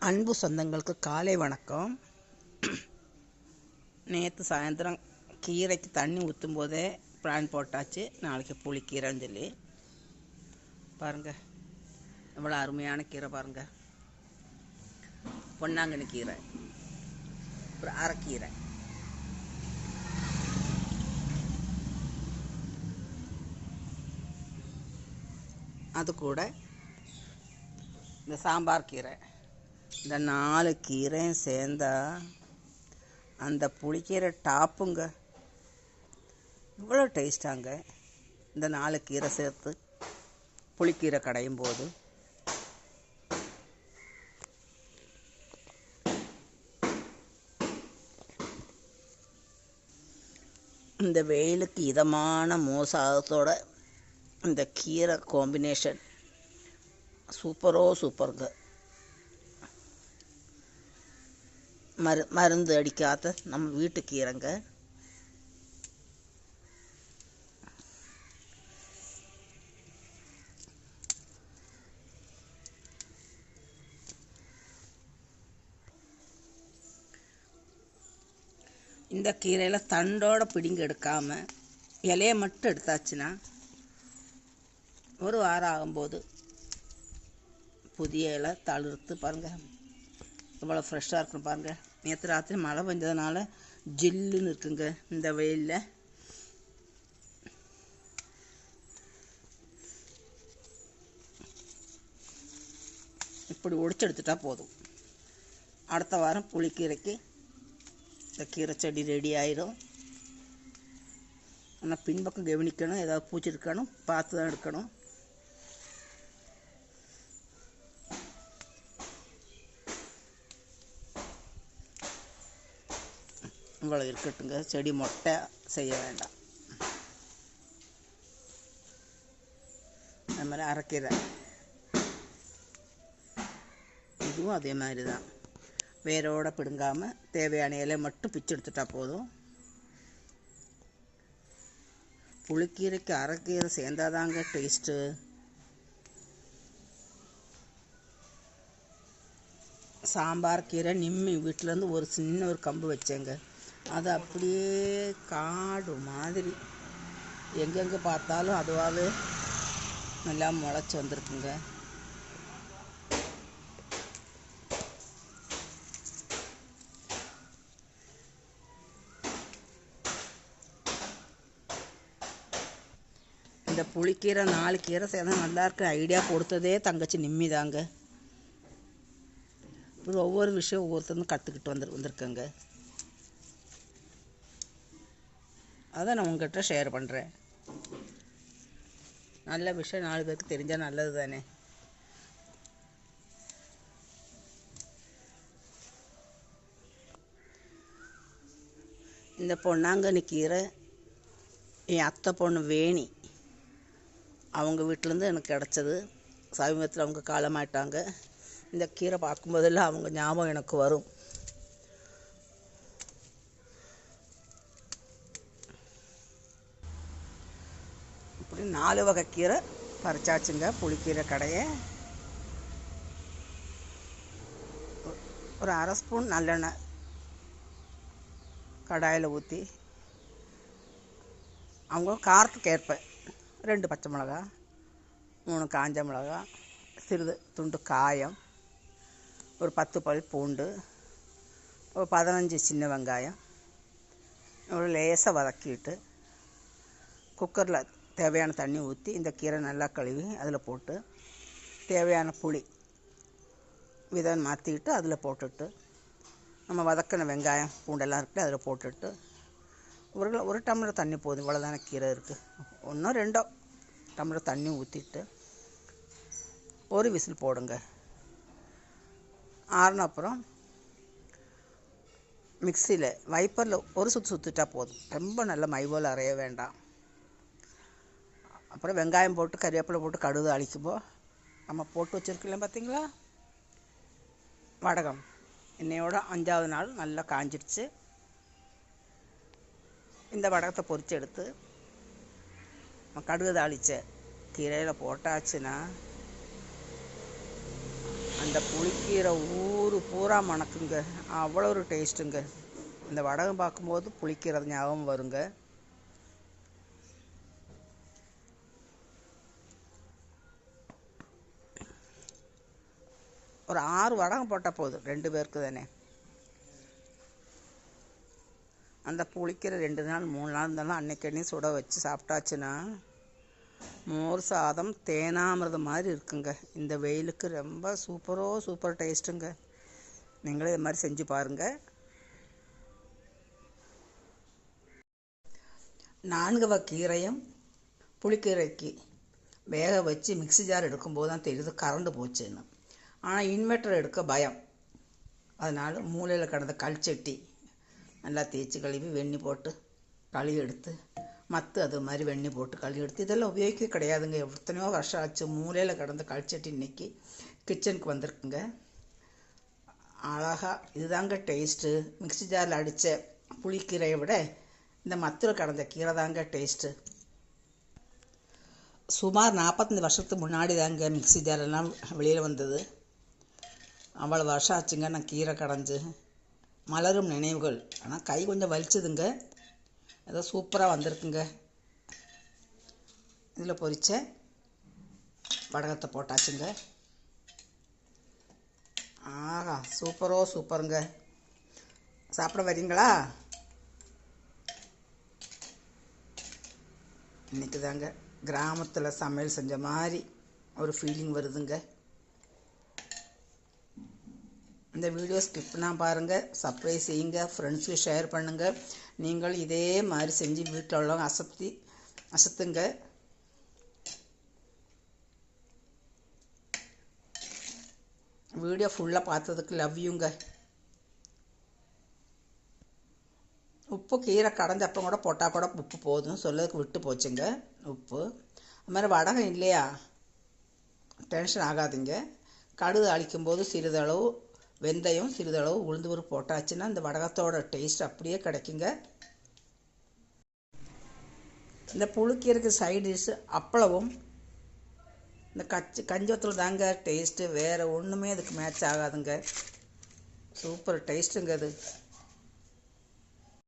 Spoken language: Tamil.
அன்பு சொந்தங்களுக்கு காலை வணக்கம். நேற்று சாயந்தரம் கீரைக்கு தண்ணி ஊற்றும் போதே பிளான் போட்டாச்சு, நாளைக்கு புளிக்கீரைன்னு சொல்லி. பாருங்கள் எவ்வளோ அருமையான கீரை பாருங்கள். பொன்னாங்கண்ணி கீரை, ஒரு அரைக்கீரை, அது கூட இந்த சாம்பார் கீரை, இந்த 4 கீரையும் சேர்ந்தா அந்த புளிக்கீரை டாப்புங்க. இவ்வளோ டேஸ்டாங்க இந்த 4 கீரை சேர்த்து புளிக்கீரை கடையும் போது. இந்த வெயிலுக்கு இதமான மோசாதத்தோட இந்த கீரை காம்பினேஷன் சூப்பருங்க. மருந்து அடிக்காத நம்ம வீட்டு கீரைங்க. இந்த கீரையில் தண்டோட பிடிங்க எடுக்காமல் இலையை மட்டும் எடுத்தாச்சுன்னா ஒரு வாரம் ஆகும்போது புதிய இலை தளிர்த்து பாருங்கள் இவ்வளோ ஃப்ரெஷ்ஷாக இருக்குன்னு பாருங்கள். நேற்று ராத்திரி மழை பெஞ்சதுனால ஜில்லுன்னு இருக்குங்க இந்த வெயிலில். இப்படி ஒடிச்செடுத்துட்டா போதும். அடுத்த வாரம் புளிக்கீரைக்கு இந்த கீரை செடி ரெடி ஆயிடும். ஆனால் பின்பக்கம் கவனிக்கணும், ஏதாவது பூச்சி இருக்கணும், பார்த்து தான் எடுக்கணும். இவ்வளோ இருக்கட்டுங்க, செடி மொட்டை செய்ய வேண்டாம். அது மாதிரி அரைக்கீரை இதுவும் அதே மாதிரி தான். வேரோட பிடுங்காமல் தேவையான இலை மட்டும் பிச்சு எடுத்துட்டா போதும். புளிக்கீரைக்கு அரைக்கீரை சேர்ந்தாதாங்க டேஸ்ட்டு. சாம்பார் கீரை நிம்மி வீட்டிலேருந்து ஒரு சின்ன ஒரு கம்பு வச்சேங்க. அது அப்படியே காடு மாதிரி எங்கெங்கே பார்த்தாலும் அதுவாகவே நல்லா முளைச்சி வந்திருக்குங்க. இந்த புளிக்கீரை 4 கீரை சேர்ந்தா நல்லா இருக்கு ஐடியா கொடுத்ததே தங்கச்சி நிம்மி தாங்க. இப்படி ஒவ்வொரு விஷயம் ஒவ்வொருத்தரும் கற்றுக்கிட்டு வந்திருக்கேங்க. அதை நான் உங்கள்கிட்ட ஷேர் பண்ணுறேன். நல்ல விஷயம் 4 பேருக்கு தெரிஞ்சால் நல்லது தானே. இந்த பொன்னாங்கண்ணி கீரை என் அத்தை பொண்ணு வேணி அவங்க வீட்டிலேருந்து எனக்கு கிடச்சது. சமீபத்தில் அவங்க காலமாயிட்டாங்க. இந்த கீரை பார்க்கும்போதெல்லாம் அவங்க ஞாபகம் எனக்கு வரும். இப்படி 4 வகை கீரை பறிச்சாச்சுங்க. புளிக்கீரை கடையை ஒரு 1/2 ஸ்பூன் நல்லெண்ணெய் கடாயில் ஊற்றி, அவங்க காரத்துக்கு ஏற்ப 2 பச்சை மிளகா, 3 காஞ்ச மிளகா, சிறிது துண்டு காயம், ஒரு 10 பல் பூண்டு, ஒரு 15 சின்ன வெங்காயம், ஒரு லேசாக வதக்கிட்டு குக்கரில் தேவையான தண்ணி ஊற்றி இந்த கீரை நல்லா கழுவி அதில் போட்டு தேவையான புளி விதை மாற்றிக்கிட்டு அதில் போட்டுட்டு நம்ம வதக்கின வெங்காயம் பூண்டெல்லாம் இருக்குது அதில் போட்டுட்டு ஒரு டம்ளர் தண்ணி போதும். இவ்வளோதான கீரை இருக்குது. 1 2 டம்ளர் தண்ணி ஊற்றிட்டு ஒரு விசில் போடுங்க. ஆறின அப்புறம் மிக்சியில் வைப்பரில் ஒரு சுற்றிட்டா போதும். ரொம்ப நல்ல மைவோல் அரைய வேண்டாம். அப்புறம் வெங்காயம் போட்டு கறிவேப்பிலை போட்டு கடுகு அழிக்கும்போது நம்ம போட்டு வச்சுருக்கலாம் பார்த்தீங்களா வடகம். இன்னையோட 5ஆவது நாள் நல்லா காஞ்சிடுச்சு. இந்த வடகத்தை பொரித்து எடுத்து கடுகு தாளித்த கீரையில் போட்டாச்சுன்னா அந்த புளிக்கீரை ஊர் பூரா மணக்குங்க. அவ்வளோ ஒரு டேஸ்ட்டுங்க. இந்த வடகம் பார்க்கும்போது புளிக்கீரை ஞாபகம் வருங்க. ஒரு 6 வடகம் போட்டால் போதும், 2 பேருக்கு தானே. அந்த புளிக்கீரை 2 நாள் 3 நாள் இருந்தாலும் அன்னைக்கு சுட வச்சு சாப்பிட்டாச்சுன்னா மோர் சாதம் தேனாமிர்தம் மாதிரி இருக்குங்க. இந்த வெயிலுக்கு ரொம்ப சூப்பர் டேஸ்ட்டுங்க. நீங்களே இது மாதிரி செஞ்சு பாருங்கள். 4 வகை கீரையும் புளிக்கீரைக்கு வேக வச்சு மிக்ஸி ஜார் எடுக்கும்போது தான் தெரியுது கரண்டு போச்சுன்னு. ஆனால் இன்வெர்ட்டர் எடுக்க பயம். அதனால் மூலையில் கிடந்த கல்ச்சட்டி நல்லா தேய்ச்சி கழுவி வெண்ணி போட்டு கழுவி எடுத்து அது மாதிரி வெண்ணி போட்டு கழுவி எடுத்து இதெல்லாம் உபயோகிக்க கிடையாதுங்க. எத்தனையோ வருஷம் ஆச்சு. மூலையில் கிடந்த கல்ச்சட்டி இன்றைக்கி கிச்சனுக்கு வந்திருக்குங்க. அழகாக இதுதாங்க டேஸ்ட்டு. மிக்ஸி ஜாரில் அடித்த புளிக்கீரையை விட இந்த மத்தில் கடந்த கீரை தாங்க டேஸ்ட்டு. சுமார் 45 வருஷத்துக்கு முன்னாடி தாங்க மிக்ஸி ஜாரெல்லாம் வெளியில் வந்தது. அவ்வளோ வருஷம் ஆச்சுங்க நான் கீரை கடைஞ்சி. மலரும் நினைவுகள். ஆனால் கை கொஞ்சம் வலிச்சுதுங்க. ஏதோ சூப்பராக வந்திருக்குங்க. இதில் பொரிச்ச வடகத்தை போட்டாச்சுங்க. ஆஹா, சூப்பருங்க. சாப்பிட வரீங்களா? இன்றைக்கி தாங்க கிராமத்தில் சமையல் செஞ்ச மாதிரி ஒரு ஃபீலிங் வருதுங்க. இந்த வீடியோ ஸ்கிப் பண்ணால் பாருங்கள், சப்ஸ்கிரைப் செய்யுங்க, ஃப்ரெண்ட்ஸுக்கு ஷேர் பண்ணுங்கள். நீங்கள் இதே மாதிரி செஞ்சு வீட்டில் உள்ளவங்க அசத்துங்க. வீடியோ ஃபுல்லாக பார்த்ததுக்கு லவ் யூங்க. உப்பு கீரை கடைஞ்சப்போ கூட போட்டால் கூட உப்பு போதும், சொல்லதுக்கு விட்டு போச்சுங்க உப்பு. அது மாதிரி வடகம் இல்லையா, டென்ஷன் ஆகாதுங்க. கடுகு அழிக்கும்போது சிறிதளவு வெந்தயம் சிறிதளவு உளுந்து பருப்பு போட்டாச்சுன்னா இந்த வடகத்தோட டேஸ்ட் அப்படியே கிடைக்குங்க. இந்த புளிக்கீரைக்கு சைடு டிஷ் அப்பளவும் இந்த கஞ்சத்தில் தாங்க டேஸ்ட்டு. வேறு ஒன்றுமே அதுக்கு மேட்ச் ஆகாதுங்க. சூப்பர் டேஸ்ட்டுங்க அது.